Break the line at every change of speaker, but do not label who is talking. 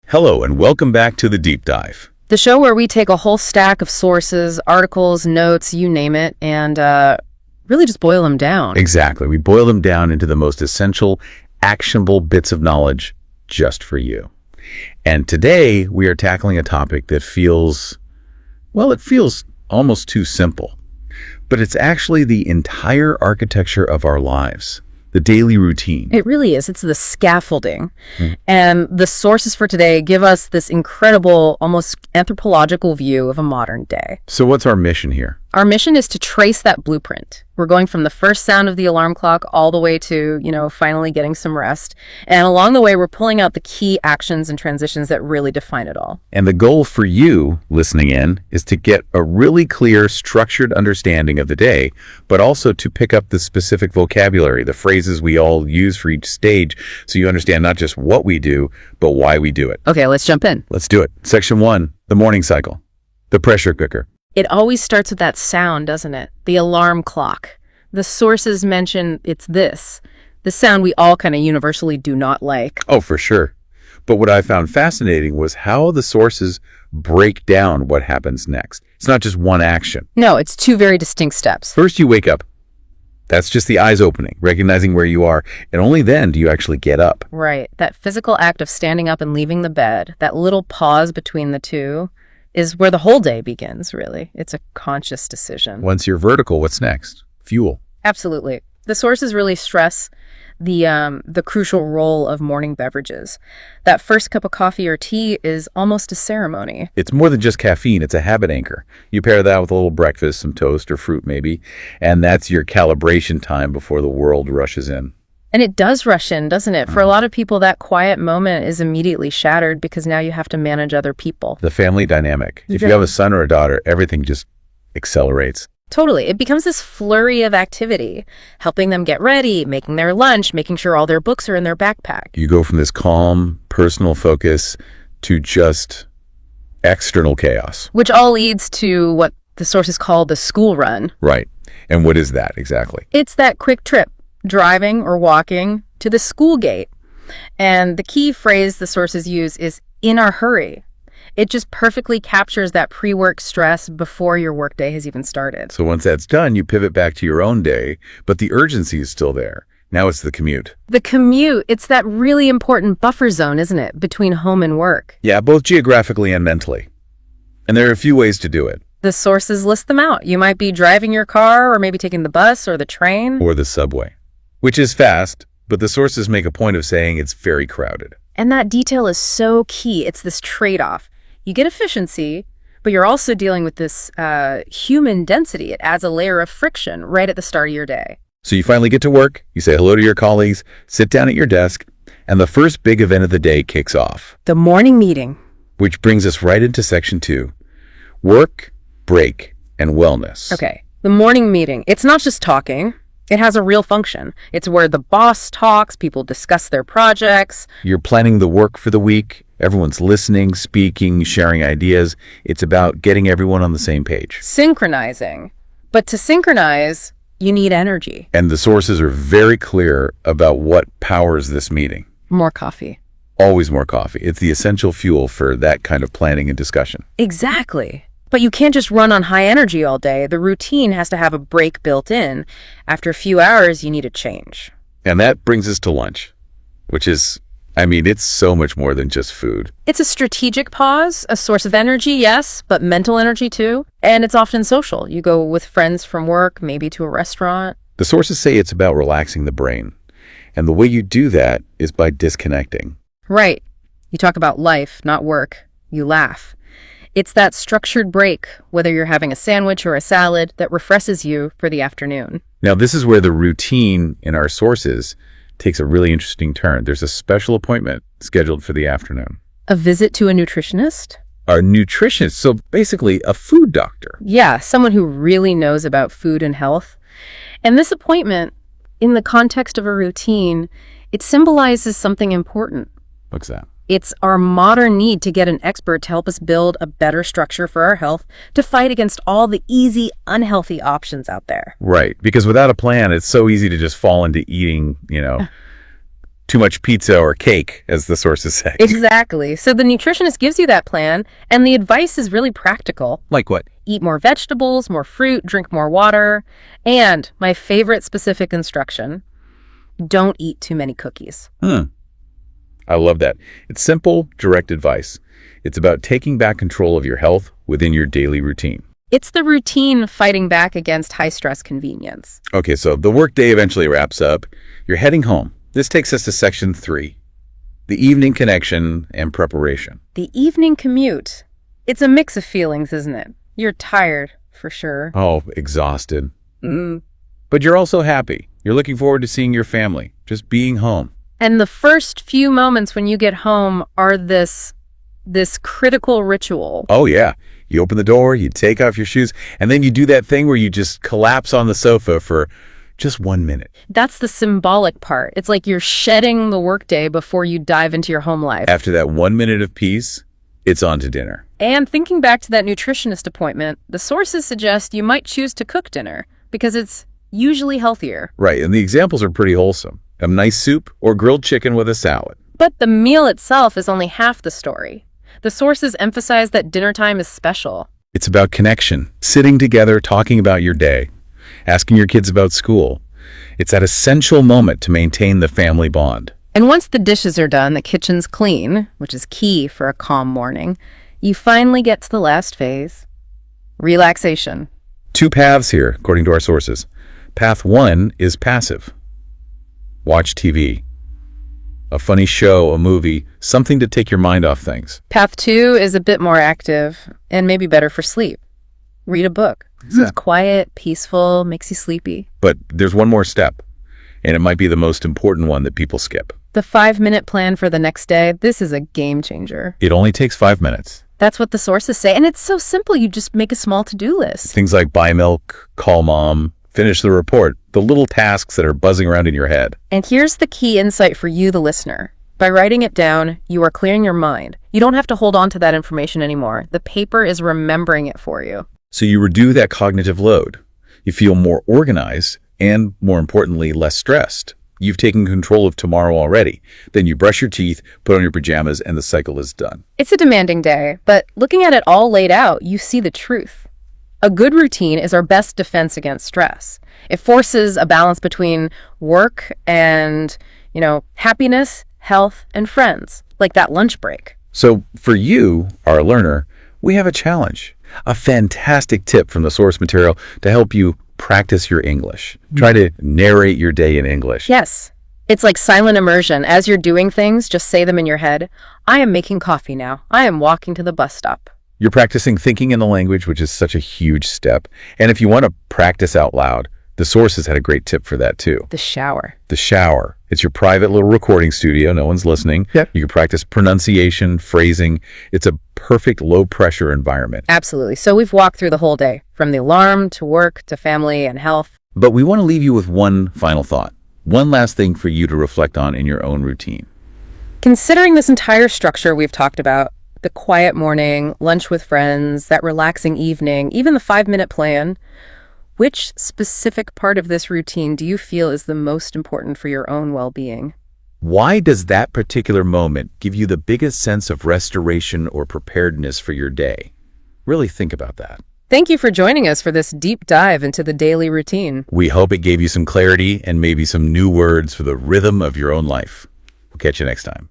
Hello and welcome back to The Deep Dive.
The show where we take a whole stack of sources, articles, notes, you name it, and really just boil them down.
Exactly. We boil them down into the most essential, actionable bits of knowledge just for you. And today we are tackling a topic that feels almost too simple. But it's actually the entire architecture of our lives. The daily routine.
It really is. It's the scaffolding. And the sources for today give us this incredible, almost anthropological view of a modern day.
So what's our mission here?
Our mission is to trace that blueprint. We're going from the first sound of the alarm clock all the way to, finally getting some rest. And along the way, we're pulling out the key actions and transitions that really define it all.
And the goal for you listening in is to get a really clear, structured understanding of the day, but also to pick up the specific vocabulary, the phrases we all use for each stage, so you understand not just what we do, but why we do it.
Okay, let's jump in.
Let's do it. Section 1, the morning cycle, the pressure cooker.
It always starts with that sound, doesn't it? The alarm clock. The sources mention it's this. The sound we all kind of universally do not like.
Oh, for sure. But what I found fascinating was how the sources break down what happens next. It's not just one action.
No, it's two very distinct steps.
First, you wake up. That's just the eyes opening, recognizing where you are, and only then do you actually get up.
Right. That physical act of standing up and leaving the bed, that little pause between the two, is where the whole day begins, really. It's a conscious decision.
Once you're vertical, what's next? Fuel.
Absolutely. The sources really stress the crucial role of morning beverages. That first cup of coffee or tea is almost a ceremony.
It's more than just caffeine. It's a habit anchor. You pair that with a little breakfast, some toast or fruit maybe, and that's your calibration time before the world rushes in.
And it does rush in, doesn't it? For a lot of people, that quiet moment is immediately shattered because now you have to manage other people.
The family dynamic. If you have a son or a daughter, everything just accelerates.
Totally. It becomes this flurry of activity, helping them get ready, making their lunch, making sure all their books are in their backpack.
You go from this calm, personal focus to just external chaos.
Which all leads to what the sources call the school run.
Right. And what is that exactly?
It's that quick trip, driving or walking to the school gate. And the key phrase the sources use is "in a hurry." It just perfectly captures that pre-work stress before your workday has even started.
So once that's done, you pivot back to your own day, but the urgency is still there. Now it's the commute.
The commute, it's that really important buffer zone, isn't it, between home and work?
Yeah, both geographically and mentally. And there are a few ways to do it.
The sources list them out. You might be driving your car or maybe taking the bus or the train.
Or the subway, which is fast, but the sources make a point of saying it's very crowded.
And that detail is so key. It's this trade-off. You get efficiency, but you're also dealing with this human density. It adds a layer of friction right at the start of your day.
So you finally get to work, you say hello to your colleagues, sit down at your desk, and the first big event of the day kicks off.
The morning meeting.
Which brings us right into section 2, work, break, and wellness.
Okay, the morning meeting. It's not just talking. It has a real function. It's where the boss talks, people discuss their projects.
You're planning the work for the week. Everyone's listening, speaking, sharing ideas. It's about getting everyone on the same page.
Synchronizing. But to synchronize, you need energy.
And the sources are very clear about what powers this meeting.
More coffee.
Always more coffee. It's the essential fuel for that kind of planning and discussion.
Exactly. But you can't just run on high energy all day. The routine has to have a break built in. After a few hours, you need a change.
And that brings us to lunch, which is, it's so much more than just food.
It's a strategic pause, a source of energy, yes, but mental energy too. And it's often social. You go with friends from work, maybe to a restaurant.
The sources say it's about relaxing the brain. And the way you do that is by disconnecting.
Right. You talk about life, not work. You laugh. It's that structured break, whether you're having a sandwich or a salad, that refreshes you for the afternoon.
Now, this is where the routine in our sources takes a really interesting turn. There's a special appointment scheduled for the afternoon.
A visit to a nutritionist?
A nutritionist, so basically a food doctor.
Yeah, someone who really knows about food and health. And this appointment, in the context of a routine, it symbolizes something important.
What's that?
It's our modern need to get an expert to help us build a better structure for our health to fight against all the easy, unhealthy options out there.
Right, because without a plan, it's so easy to just fall into eating, too much pizza or cake, as the sources say.
Exactly. So the nutritionist gives you that plan, and the advice is really practical.
Like what?
Eat more vegetables, more fruit, drink more water, and my favorite specific instruction, don't eat too many cookies.
I love that. It's simple, direct advice. It's about taking back control of your health within your daily routine.
It's the routine fighting back against high-stress convenience.
Okay, so the workday eventually wraps up. You're heading home. This takes us to section 3, the evening connection and preparation.
The evening commute. It's a mix of feelings, isn't it? You're tired, for sure.
Oh, exhausted. But you're also happy. You're looking forward to seeing your family, just being home.
And the first few moments when you get home are this critical ritual.
Oh, yeah. You open the door, you take off your shoes, and then you do that thing where you just collapse on the sofa for just 1 minute.
That's the symbolic part. It's like you're shedding the workday before you dive into your home life.
After that 1 minute of peace, it's on to dinner.
And thinking back to that nutritionist appointment, the sources suggest you might choose to cook dinner because it's usually healthier.
Right, and the examples are pretty wholesome. A nice soup or grilled chicken with a salad.
But the meal itself is only half the story. The sources emphasize that dinner time is special.
It's about connection, sitting together, talking about your day, asking your kids about school. It's that essential moment to maintain the family bond.
And once the dishes are done, the kitchen's clean, which is key for a calm morning, you finally get to the last phase, relaxation.
2 paths here, according to our sources. Path 1 is passive. Watch TV. A funny show, a movie, something to take your mind off things.
Path 2 is a bit more active and maybe better for sleep. Read a book. It's quiet, peaceful, makes you sleepy.
But there's one more step, and it might be the most important one that people skip.
The 5-minute plan for the next day, this is a game changer.
It only takes 5 minutes.
That's what the sources say, and it's so simple. You just make a small to-do list.
Things like buy milk, call mom, finish the report, the little tasks that are buzzing around in your head.
And here's the key insight for you, the listener. By writing it down, you are clearing your mind. You don't have to hold on to that information anymore. The paper is remembering it for you.
So you reduce that cognitive load. You feel more organized and, more importantly, less stressed. You've taken control of tomorrow already. Then you brush your teeth, put on your pajamas, and the cycle is done.
It's a demanding day, but looking at it all laid out, you see the truth. A good routine is our best defense against stress. It forces a balance between work and, happiness, health, and friends, like that lunch break.
So for you, our learner, we have a challenge, a fantastic tip from the source material to help you practice your English. Try to narrate your day in English.
Yes. It's like silent immersion. As you're doing things, just say them in your head. I am making coffee now. I am walking to the bus stop.
You're practicing thinking in the language, which is such a huge step. And if you want to practice out loud, the sources had a great tip for that too.
The shower.
The shower. It's your private little recording studio. No one's listening.
Yep.
You can practice pronunciation, phrasing. It's a perfect low-pressure environment.
Absolutely. So we've walked through the whole day, from the alarm to work to family and health.
But we want to leave you with one final thought. One last thing for you to reflect on in your own routine.
Considering this entire structure we've talked about, the quiet morning, lunch with friends, that relaxing evening, even the 5-minute plan, which specific part of this routine do you feel is the most important for your own well-being?
Why does that particular moment give you the biggest sense of restoration or preparedness for your day? Really think about that.
Thank you for joining us for this deep dive into the daily routine.
We hope it gave you some clarity and maybe some new words for the rhythm of your own life. We'll catch you next time.